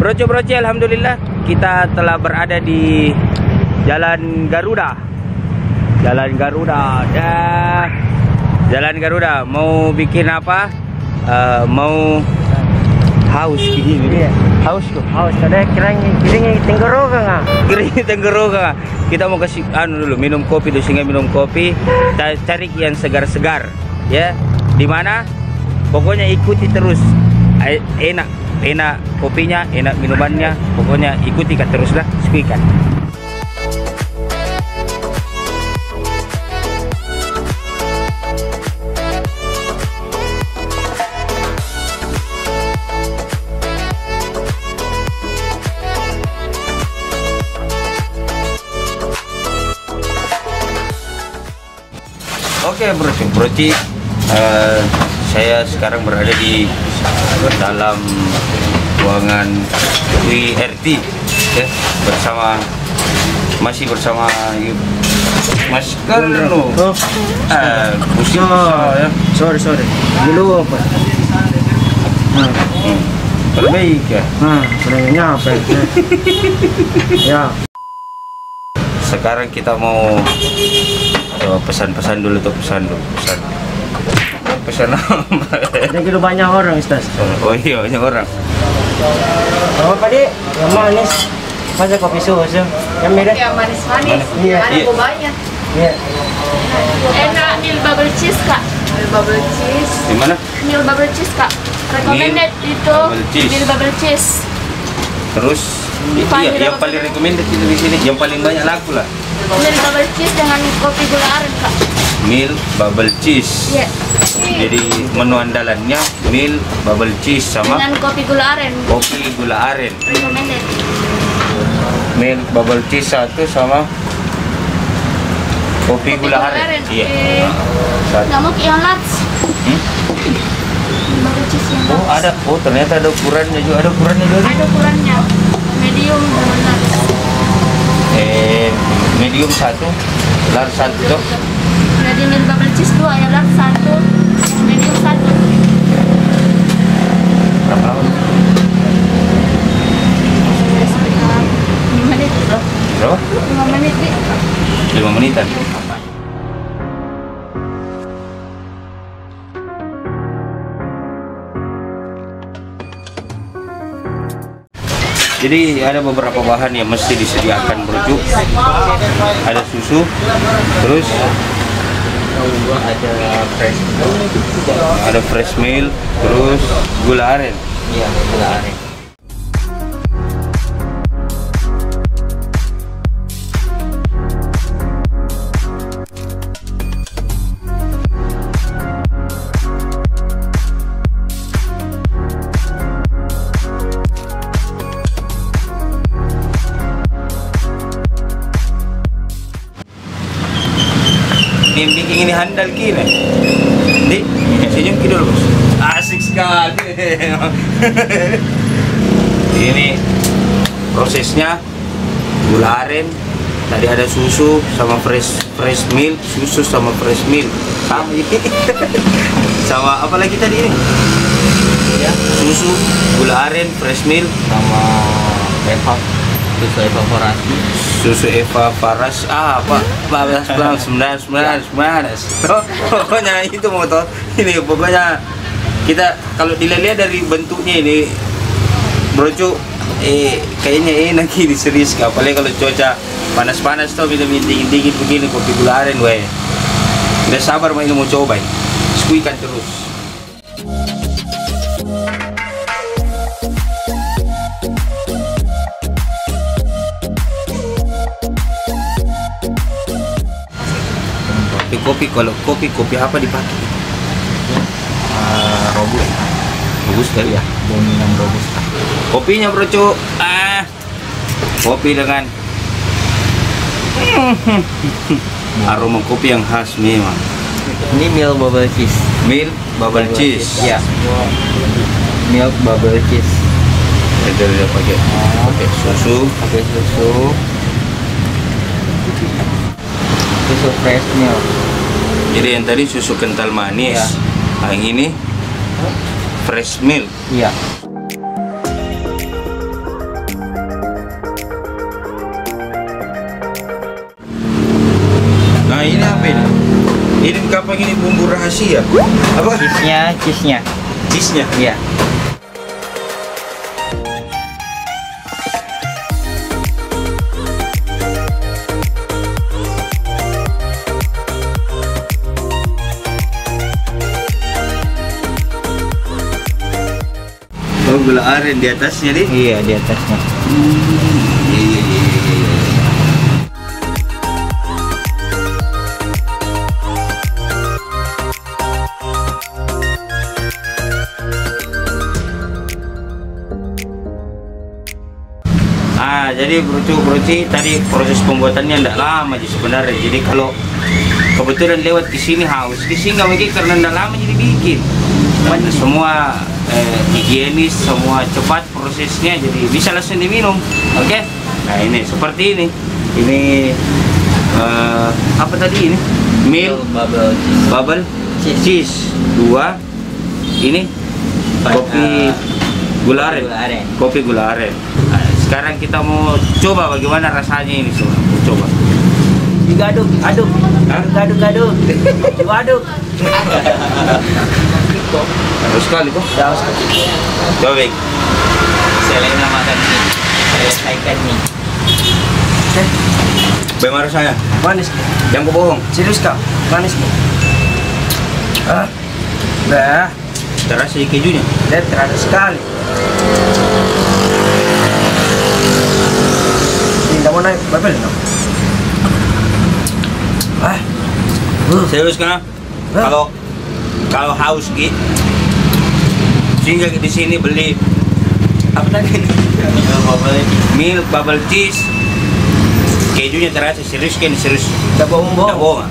Bro-bro, alhamdulillah kita telah berada di Jalan Garuda. Jalan Garuda. Mau bikin apa? Mau haus gini. Haus ada kiring tenggorokan. Kiring tenggorokan. Kita mau kasih dulu minum kopi dulu, sehingga minum kopi. Kita cari yang segar-segar, ya. Di mana? Pokoknya ikuti terus. Enak kopinya, enak minumannya. Pokoknya ikuti kan teruslah, sekuikan. Oke bro, saya sekarang berada di dalam ruangan WRT, ya, masih bersama Mas Carlo. Pusing ya. Sorry. Dulu apa? Terbaik ya. Kurangnya apa? Ya. Sekarang kita mau pesan dulu tuh, pesan apa? Ada gitu banyak orang, Ustaz. Oh iya, banyak orang. Apa tadi? Yang manis. Masa kopi susu? Yang merah? Yang manis-manis. Iya. Ada bobanya. Iya. Enak milk bubble cheese, Kak. Milk bubble cheese. Di mana? Milk bubble cheese, Kak. Recommended itu milk bubble cheese. Terus yang paling recommended itu di sini, yang paling banyak laku lah. Milk bubble cheese dengan kopi gula aren, Kak. Milk bubble cheese. Iya. Jadi menu andalannya milk bubble cheese sama dengan kopi gula aren. Kopi gula aren. Recommended. Milk bubble cheese satu sama kopi gula aren. Iya. Nggak mau yang large. Bubble cheese yang large. Oh ada, ternyata ada ukurannya juga, Ada ukurannya. Medium dengan large. Medium satu, large satu tuh. Jadi milk bubble cheese 2, ya large 1, medium 1. Berapa lama? 5 menit. Berapa? 5 menit, Dik. 5 menitan. Jadi ada beberapa bahan yang mesti disediakan bro. Ada susu, terus ada fresh milk, terus gula aren. Iya, gula aren. Ini handal gini. Di, senyum kita dulu bos. Asik sekali. Ini prosesnya gula aren. Tadi ada susu sama fresh milk, susu sama fresh milk. Sama ini. Sama apa lagi tadi ini? Ya, susu, gula aren, fresh milk sama susu evaporasi apa 19 pokoknya itu motor ini. Pokoknya kita kalau dilihat dari bentuknya ini bro, kayaknya enak ini serius, apalagi kalau cuaca panas-panas tuh, minum dingin begini kopi gula aren, weh udah sabar ini mau coba ini. Sekuikan terus. Kalau kopi apa dipakai? Robusta ya, dominan robusta. Kopinya bro, kopi dengan aroma kopi yang khas memang. Ini milk bubble cheese. Milk bubble cheese. Ya. Milk bubble cheese. Jadi pakai susu. Susu fresh milk. Jadi yang tadi susu kental manis, ya. Yang ini fresh milk. Iya. memang ini bumbu rahasia. Apa? Cheese-nya. Cheese-nya. Iya. Oh, gula aren di atasnya nih. Iya, di atasnya. Iya. Jadi broci tadi proses pembuatannya tidak lama sih sebenarnya. Jadi kalau kebetulan lewat di sini haus, di sini nggak mungkin karena tidak lama jadi bikin. Semua higienis, semua cepat prosesnya, jadi bisa langsung diminum. Oke? Nah ini seperti ini. Ini apa tadi ini? Milk bubble cheese 2. Ini kopi gula aren. Kopi gula aren. Nah, sekarang kita mau coba bagaimana rasanya ini semua. Coba. Digaduk, aduk. Aduk. Aduk. Harus sekali kok. Harus sekali. Coba, Bek. Selain makan ini, selesaikan nih. Bagaimana rasanya? Manis. Jangan bohong. Serius kak, manis nih. Dah. Terasa kejunya. Dan terasa sekali. Tidak mau naik babel no? Serius kan? Kalau haus gitu, sehingga di sini beli apa tadi? Milk bubble cheese. Kejunya terasa serius kan? Serius. Tidak bohong.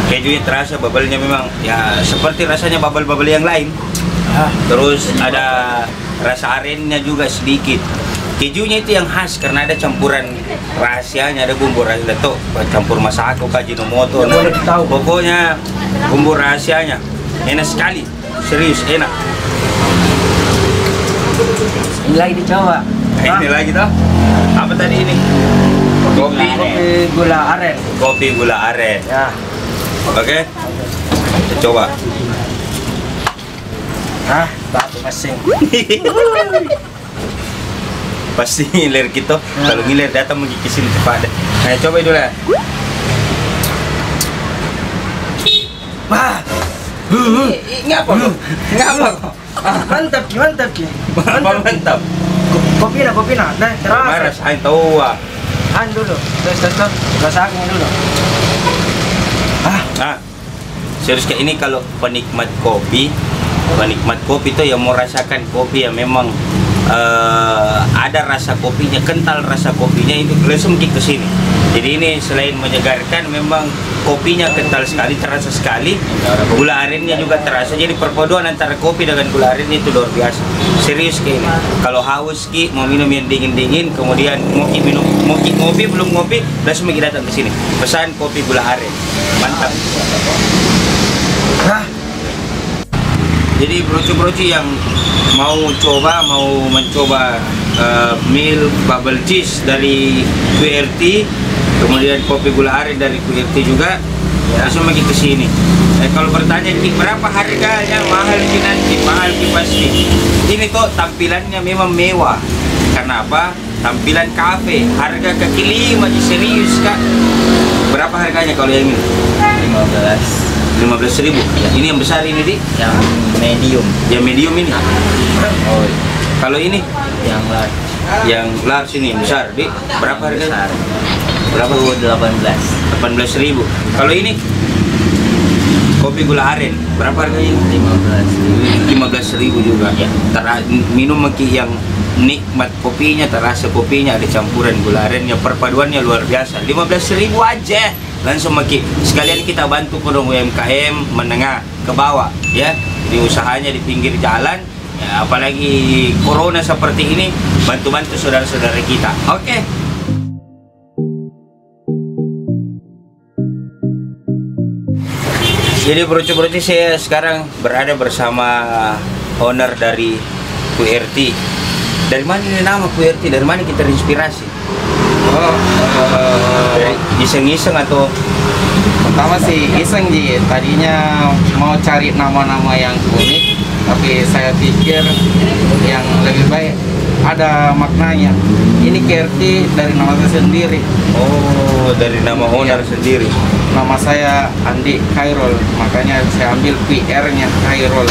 Kejunya terasa, bubble-nya memang ya seperti rasanya bubble-bubble yang lain. Terus ada rasa arennya juga sedikit. Kejunya itu yang khas karena ada campuran rahasianya, ada bumbu rahasia tuh, campur masako, Ajinomoto. Nah, pokoknya bumbu rahasianya enak sekali, serius enak. Ini lagi dicoba. Ini lagi toh. Apa tadi ini? Kopi gula aren. Kopi gula aren. Ya. Oke. Kita coba. Batu masing. Pasti ngiler gitu. Kalau ngiler datang mengikisin cepat. Nah, coba dulu ya. Ngapa kok? Mantap ki. Mantap. Kopi na. Nah, terasa. Marah saya tahu. Dulu. Terus. Rasakan dulu. Serius kayak ini kalau penikmat kopi itu yang mau rasakan kopi yang memang ada rasa kopinya, kental rasa kopinya, itu langsung ke sini. Jadi ini selain menyegarkan, memang kopinya kental sekali, terasa sekali. Gula arennya juga terasa. Jadi perpaduan antara kopi dengan gula aren itu luar biasa. Serius kayak ini. Kalau haus ki mau minum yang dingin-dingin, kemudian mau ngopi belum ngopi, langsung datang ke sini. Pesan kopi gula aren. Mantap. Jadi broci-broci yang mau mencoba milk bubble cheese dari QRT, kemudian kopi gula aren dari QRT juga, langsung pergi ke sini. Kalau bertanya berapa harganya, mahal ki nanti, mahal ki pasti. Ini tuh tampilannya memang mewah. Karena apa? Tampilan kafe, harga kaki 5, serius kak. Berapa harganya kalau yang ini? 15.000. Ini yang besar ini, Di? Yang medium. Yang medium ini. Oh. Kalau ini? Yang large. Yang large ini besar, Di. Berapa harganya? Berapa? 18.000. Kalau ini? Kopi gula aren, berapa harganya? 15.000 juga. Ya. Minum yang nikmat kopinya, terasa kopinya, ada campuran gula arennya, perpaduannya luar biasa. 15.000 aja. Langsung maki. Sekalian kita bantu kodong UMKM menengah ke bawah, ya. Jadi usahanya di pinggir jalan, ya, apalagi corona seperti ini, bantu-bantu saudara-saudara kita. Oke. Jadi broci-broci, saya sekarang berada bersama owner dari QRT. Dari mana ini nama QRT? Dari mana kita terinspirasi? Oh, Iseng-iseng atau pertama sih iseng Ji. Tadinya mau cari nama-nama yang unik, tapi saya pikir yang lebih baik ada maknanya. Ini QWERTY dari nama saya sendiri. oh dari nama owner Iya. sendiri? Nama saya Andi Khairul, makanya saya ambil QR-nya Khairul.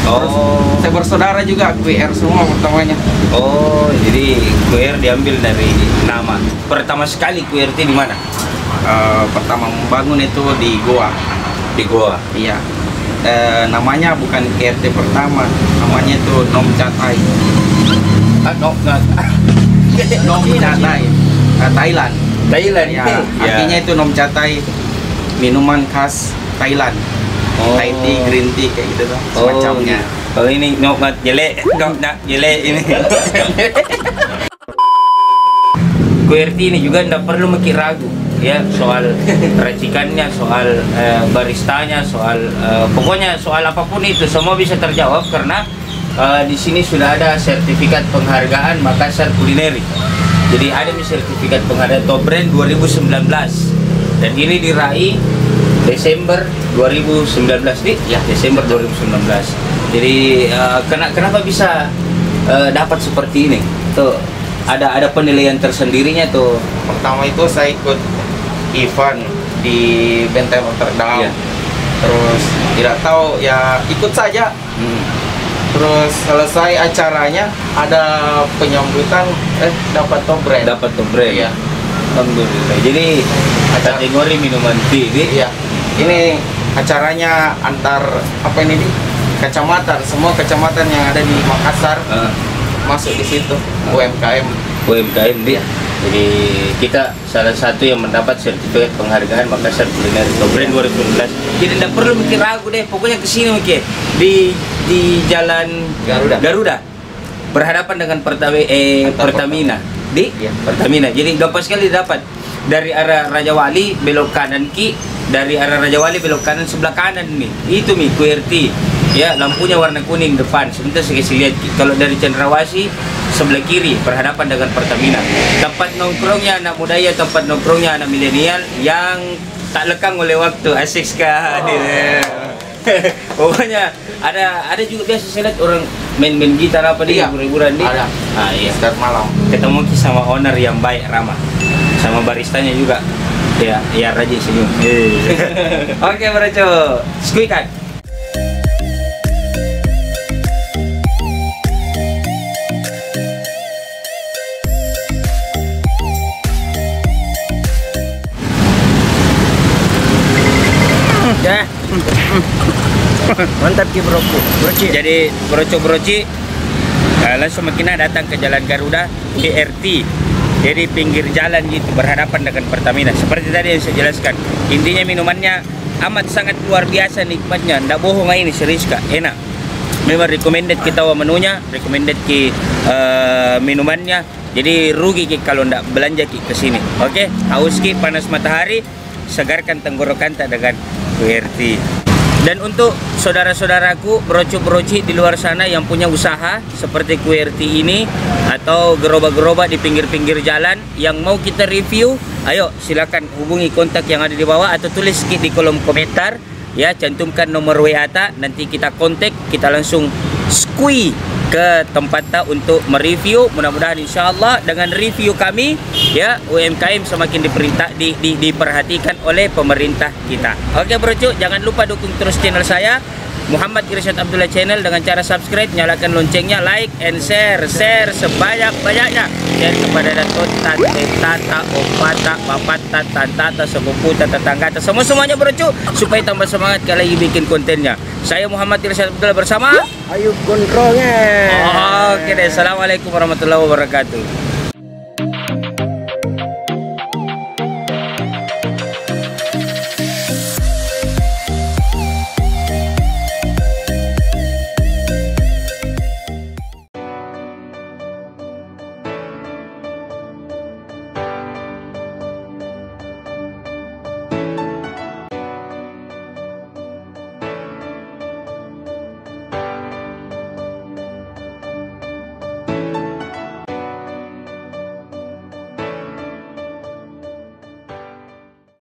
Terus Oh, saya bersaudara juga QR semua pertamanya. oh jadi QR diambil dari nama. Pertama sekali QWERTY di mana? Pertama membangun itu di Goa. Di Goa. Iya. Namanya bukan QWERTY pertama, namanya itu Nom Chatai. Ah, no, nggak. Nom Chatai, Thailand. Thailand. Ya, Ya. artinya itu Nom Chatai, minuman khas Thailand. Oh. Thai tea, green tea kayak gitu tuh, semacamnya. Oh ini nokmat jelek, nokmat jelek ini. QWERTY ini juga tidak perlu mikir ragu ya soal racikannya, soal baristanya, soal pokoknya soal apapun itu semua bisa terjawab karena di sini sudah ada sertifikat penghargaan Makassar Culinary. Jadi ada sertifikat penghargaan Top Brand 2019 dan ini diraih Desember 2019 nih, Ya, Desember 2019. Jadi kenapa bisa dapat seperti ini? Tuh ada penilaian tersendirinya tuh. Pertama itu saya ikut event di Benteng Rotterdam. Iya. Terus tidak tahu ya ikut saja. Terus selesai acaranya ada penyambutan dapat Top Brand. Dapat Top Brand. Iya. Alhamdulillah. Jadi kategori minuman tea ini. Iya. Ini acaranya antar apa ini di kecamatan, semua kecamatan yang ada di Makassar masuk di situ, UMKM. UMKM dia. Jadi kita salah satu yang mendapat sertifikat penghargaan Makassar Culinary Top Brand 2019. Jadi tidak perlu mikir ragu deh, pokoknya kesini mungkin di Jalan Garuda. berhadapan dengan Pertamina di Iya. Pertamina. Jadi gampang sekali dapat dari arah Raja Wali belok kanan dari arah Raja Wali belok kanan sebelah kanan nih. Itu nih QWERTY. Ya, lampunya warna kuning depan. Sebentar saya kasih lihat. Kalau dari Cendrawasih sebelah kiri berhadapan dengan Pertamina. Tempat nongkrongnya anak muda ya, tempat nongkrongnya anak milenial yang tak lekang oleh waktu. Asik sekali. Pokoknya ada juga biasa saya lihat orang main gitar apa di Iya. hiburan di. Ada. Ah iya. Setiap malam. Ketemu sama owner yang baik, ramah. Sama baristanya juga. Ya rajin senyum. Oke, Bro. Skuikan. Ya. Mantap ki broci. Jadi broci langsung kita datang ke Jalan Garuda QWERTY. Jadi pinggir jalan gitu berhadapan dengan Pertamina. Seperti tadi yang saya jelaskan. Intinya minumannya amat sangat luar biasa nikmatnya. Nggak bohong ini serius Kak, enak. Memang recommended kita menunya, recommended ki minumannya. Jadi rugi ki kalau nggak belanja ki ke sini. Oke, haus ki panas matahari, segarkan tenggorokan tak dengan QWERTY. Dan untuk saudara-saudaraku broci di luar sana yang punya usaha seperti QWERTY ini atau gerobak-gerobak di pinggir-pinggir jalan yang mau kita review, ayo silakan hubungi kontak yang ada di bawah atau tulis di kolom komentar ya, cantumkan nomor WA nanti kita kontak, kita langsung squeeze ke tempatnya untuk mereview. Mudah-mudahan insyaallah dengan review kami ya UMKM semakin diperhatikan oleh pemerintah kita. Oke brocu, jangan lupa dukung terus channel saya Muhammad Irsyad Abdullah Channel dengan cara subscribe, nyalakan loncengnya, like and share sebanyak-banyaknya. Share kepada datuk, tante, tata, opata, bapata, tantata, sepupu, tetangga, semuanya brocu supaya tambah semangat kalau lagi bikin kontennya. Saya Muhammad Irsyad Abdullah bersama Ayo kontrolnya. Oke deh, assalamualaikum warahmatullahi wabarakatuh.